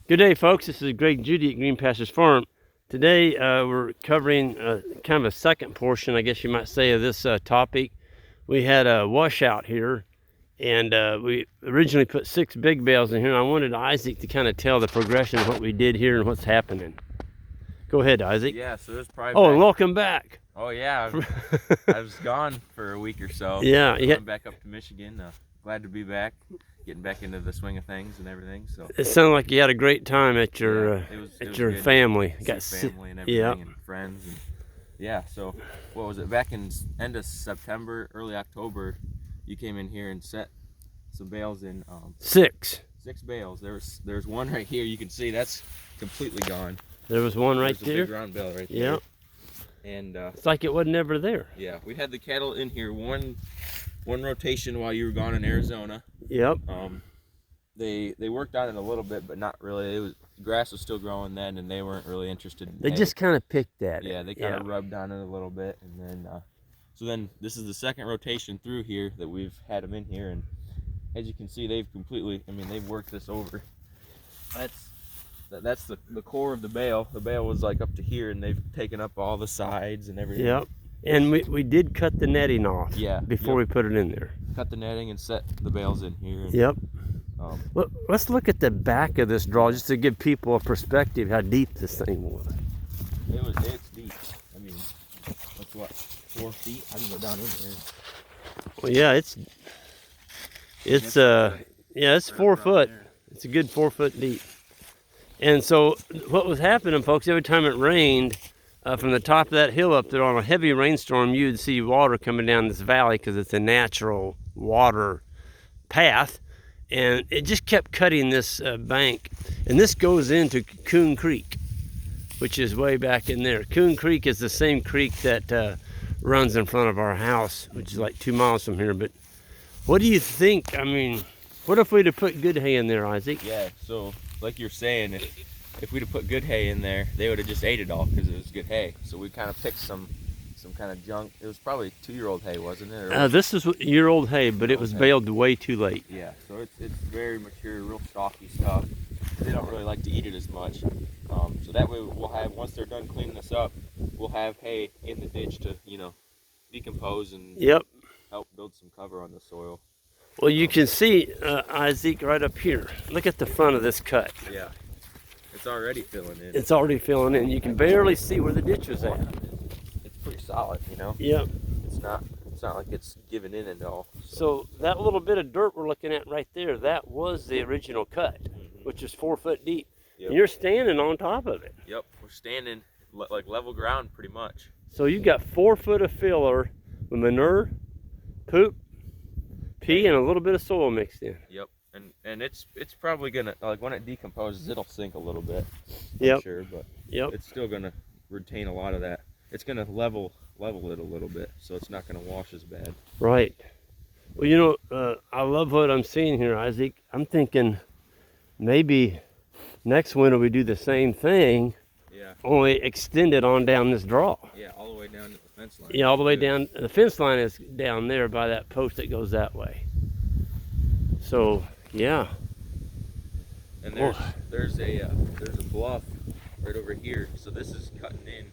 Good day, folks. This is Greg Judy at Green Pastures Farm. Today we're covering kind of a second portion, I guess you might say, of this topic. We had a washout here, and we originally put 6 big bales in here, and I wanted Isaac to kind of tell the progression of what we did here and what's happening. Go ahead, Isaac. Yeah, so there's probably. Oh, and welcome back. Oh yeah, I was gone for a week or so. Yeah, yeah. Went back up to Michigan. Glad to be back, getting back into the swing of things and everything. So it sounded like you had a great time at your family. Got family and everything, and friends. And yeah, so what was it? Back in end of September, early October, you came in here and set some bales in. 6 bales. There's one right here. You can see that's completely gone. There was one right there. there. A big round bale right there. Yeah. And it's like it wasn't ever there. Yeah, we had the cattle in here one rotation while you were gone in Arizona. Yep. They worked on it a little bit, but not really. Grass was still growing then, and they weren't really interested. They just kind of picked at it. Yeah, they kind of rubbed on it a little bit, and then so then this is the second rotation through here that we've had them in here, and as you can see, they've completely. I mean, they've worked this over. That's the core of the bale. The bale was like up to here, and they've taken up all the sides and everything. Yep. And we did cut the netting off. Yeah. Before we put it in there. Cut the netting and set the bales in here. And, yep. Well, let's look at the back of this draw just to give people a perspective how deep this thing was. It's deep. I mean, that's what, 4 feet? I can go down in there. Well, yeah, it's 4 foot. It's a good 4 foot deep. And so what was happening, folks, every time it rained, from the top of that hill up there on a heavy rainstorm, you'd see water coming down this valley because it's a natural water path. And it just kept cutting this bank. And this goes into Coon Creek, which is way back in there. Coon Creek is the same creek that runs in front of our house, which is like 2 miles from here. But what do you think? I mean, what if we'd have put good hay in there, Isaac? Yeah, so like you're saying, if we'd have put good hay in there, they would have just ate it all because it was good hay. So we kind of picked some kind of junk. It was probably 2-year-old hay, wasn't it? This is year-old hay, but it was baled way too late. Yeah, so it's very mature, real stocky stuff. They don't really like to eat it as much. So that way we'll have, once they're done cleaning this up, we'll have hay in the ditch to, decompose and help build some cover on the soil. Well, you can see, Isaac, right up here. Look at the front of this cut. Yeah. It's already filling in. It's already filling in. You can barely see where the ditch was at. It's pretty solid, Yep. It's not like it's giving in at all. So that little bit of dirt we're looking at right there, that was the original cut, which is 4 foot deep. Yep. And you're standing on top of it. Yep. We're standing like level ground pretty much. So you got 4 foot of filler with manure, poop, pee, and a little bit of soil mixed in. Yep. And it's probably gonna, like, when it decomposes, it'll sink a little bit. Yep. Sure, but it's still gonna retain a lot of that. It's gonna level it a little bit, so it's not gonna wash as bad. Right. Well, I love what I'm seeing here, Isaac. I'm thinking maybe next winter we do the same thing. Yeah. Only extend it on down this draw. Yeah, all the way down to the fence line. Yeah, all the way down. The fence line is down there by that post that goes that way. So, yeah. And there's a bluff right over here. So this is cutting in,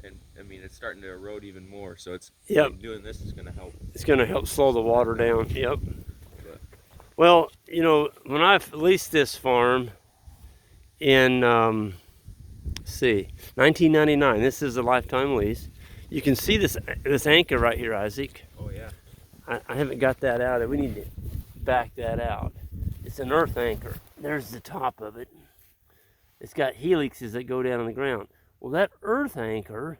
and I mean it's starting to erode even more. So it's doing this is going to help. It's going to help slow the water down. Yep. Well, when I leased this farm in 1999. This is a lifetime lease. You can see this anchor right here, Isaac. Oh yeah. I haven't got that out. We need to back that out. It's an earth anchor. There's the top of it. It's got helixes that go down on the ground. Well, that earth anchor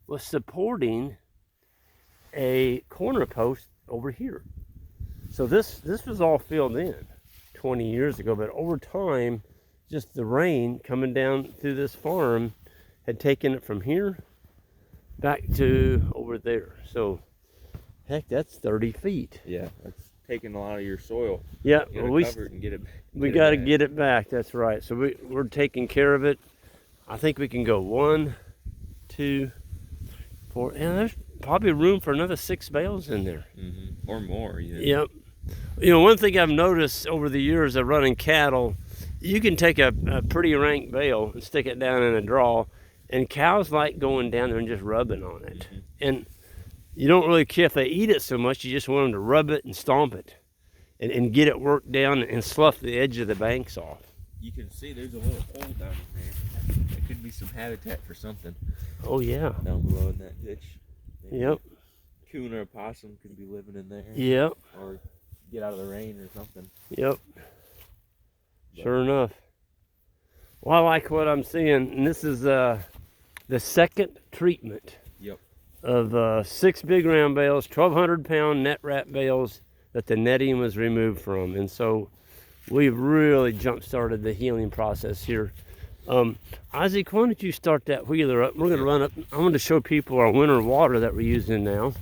was supporting a corner post over here. So this was all filled in 20 years ago, but over time, just the rain coming down through this farm had taken it from here back to over there. So, heck, that's 30 feet. Yeah, that's taking a lot of your soil. Yeah, we cover it and get it. We got to get it back. That's right. So we're taking care of it. I think we can go 1, 2, 4, and there's probably room for another 6 bales in there. Or more. Yep. One thing I've noticed over the years of running cattle you can take a pretty rank bale and stick it down in a draw, and cows like going down there and just rubbing on it. Mm-hmm. And you don't really care if they eat it so much, you just want them to rub it and stomp it and get it worked down and slough the edge of the banks off. You can see there's a little hole down in there. It could be some habitat for something. Oh yeah. Down below in that ditch. Maybe Yep. a coon or a possum could be living in there. Yep. Or get out of the rain or something. Yep. Sure enough. Well, I like what I'm seeing, and this is the second treatment. Yep. Of 6 big round bales, 1,200-pound net wrap bales that the netting was removed from, and so we've really jump-started the healing process here. Isaac, why don't you start that wheeler up? We're going to run up. I want to show people our winter water that we're using now.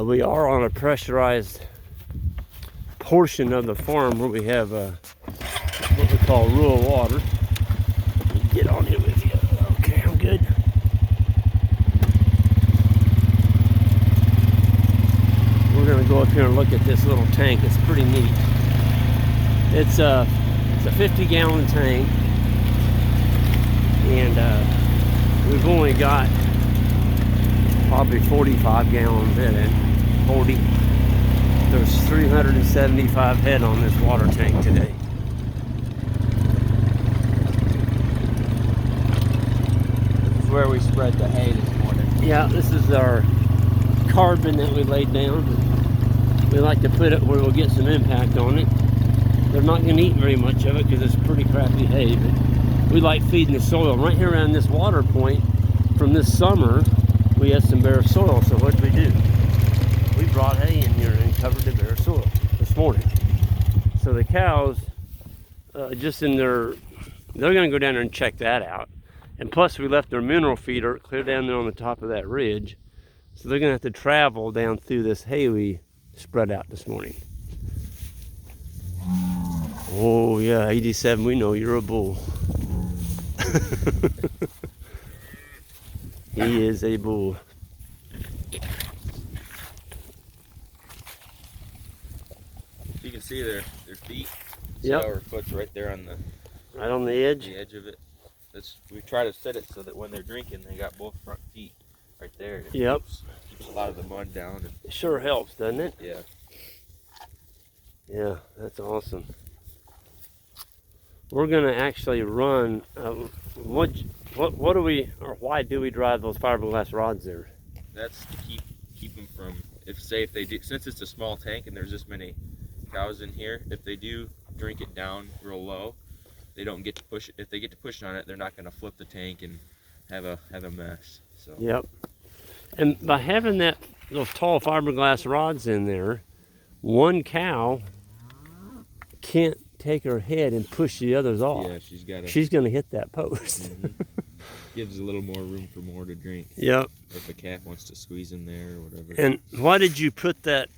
We are on a pressurized portion of the farm where we have what we call rural water. Get on here with you. Okay, I'm good. We're going to go up here and look at this little tank. It's pretty neat. It's a 50-gallon tank, and we've only got probably 45 gallons in it. 40. There's 375 head on this water tank today. This is where we spread the hay this morning. Yeah, this is our carbon that we laid down. We like to put it where we'll get some impact on it. They're not going to eat very much of it because it's pretty crappy hay, but we like feeding the soil. Right here around this water point from this summer, we had some bare soil, so what did we do? We brought hay in here and covered the bare soil this morning. So the cows, just in their, they're going to go down there and check that out. And plus we left their mineral feeder clear down there on the top of that ridge. So they're going to have to travel down through this hay we spread out this morning. Oh yeah, 87, we know you're a bull. He is a bull. You can see their feet. See Yep. how her foot's right there on Right on the edge. the edge of it. We try to set it so that when they're drinking, they got both front feet right there. It Yep. keeps a lot of the mud down. And, It sure helps, doesn't it? yeah. Yeah, that's awesome. We're gonna actually run. What do we, or why do we drive those fiberglass rods there? That's to keep them from, if they do, since it's a small tank and there's this many cows in here, if they do drink it down real low, they don't get to push it. If they get to push on it, they're not going to flip the tank and have a mess. So. Yep. And by having those tall fiberglass rods in there, one cow can't take her head and push the others off. Yeah, she's got to. She's gonna hit that post. Mm-hmm. Gives a little more room for more to drink. Yep. If a calf wants to squeeze in there or whatever. And why did you put that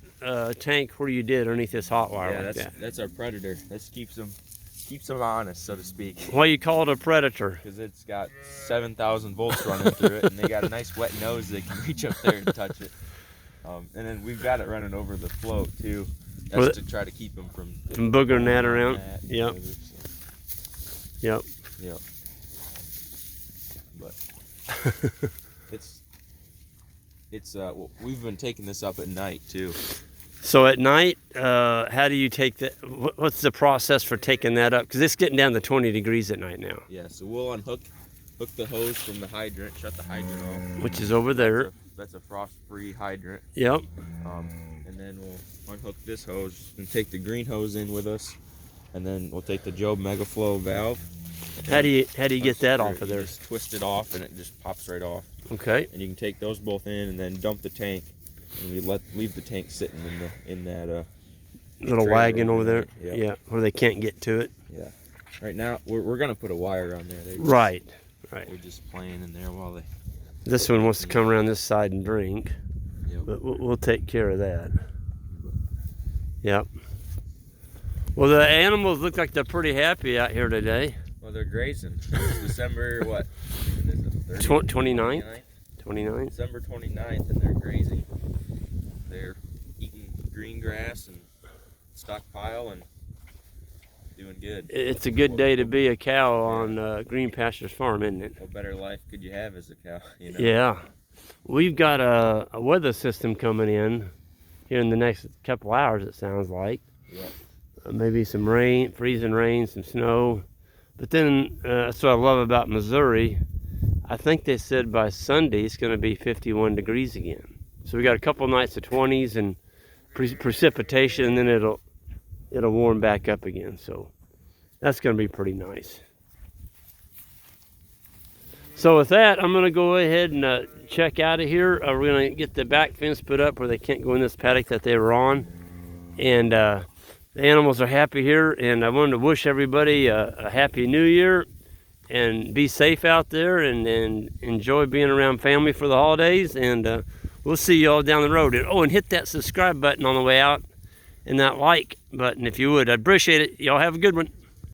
tank where you did underneath this hot wire Yeah, like that? that's our predator. That keeps them honest, so to speak. Why you call it a predator? Because it's got 7,000 volts running through it, and they got a nice wet nose. They can reach up there and touch it. And then we've got it running over the float too. That's to try to keep them from boogering that around. Yep. Whatever, so. Yep. Yep. But it's well, we've been taking this up at night too. So at night, how do you take that? What's the process for taking that up? Because it's getting down to 20 degrees at night now. Yeah, so we'll hook the hose from the hydrant, shut the hydrant off. Which is over there. That's a frost-free hydrant. Yep. And then we'll unhook this hose and take the green hose in with us, and then we'll take the Job Megaflow valve. How do you get that off of there? You just twist it off, and it just pops right off. Okay. And you can take those both in, and then dump the tank, and we leave the tank sitting in that little wagon over there. Yep. Yeah, where they can't get to it. Yeah. Right now we're gonna put a wire on there. Right. They're just playing in there while they. This one wants to come around this side and drink, Yep. but we'll take care of that. Yep. Well, the animals look like they're pretty happy out here today. Well, they're grazing. It's December what? Even is it 29th? 29th. December 29th, and they're grazing. They're eating green grass and stockpile, and Doing good. It's a good day to be a cow on Green Pastures Farm, isn't it? What better life could you have as a cow? You know? Yeah. We've got a weather system coming in here in the next couple hours, it sounds like. Yeah. Maybe some rain, freezing rain, some snow. But then that's what I love about Missouri. I think they said by Sunday it's going to be 51 degrees again. So we got a couple nights of 20s and precipitation, and then it'll warm back up again. So that's going to be pretty nice. So with that, I'm going to go ahead and check out of here. We're going to get the back fence put up where they can't go in this paddock that they were on. And the animals are happy here. And I wanted to wish everybody a happy new year. And be safe out there and enjoy being around family for the holidays. And we'll see you all down the road. And hit that subscribe button on the way out and that like button if you would. I'd appreciate it. Y'all have a good one.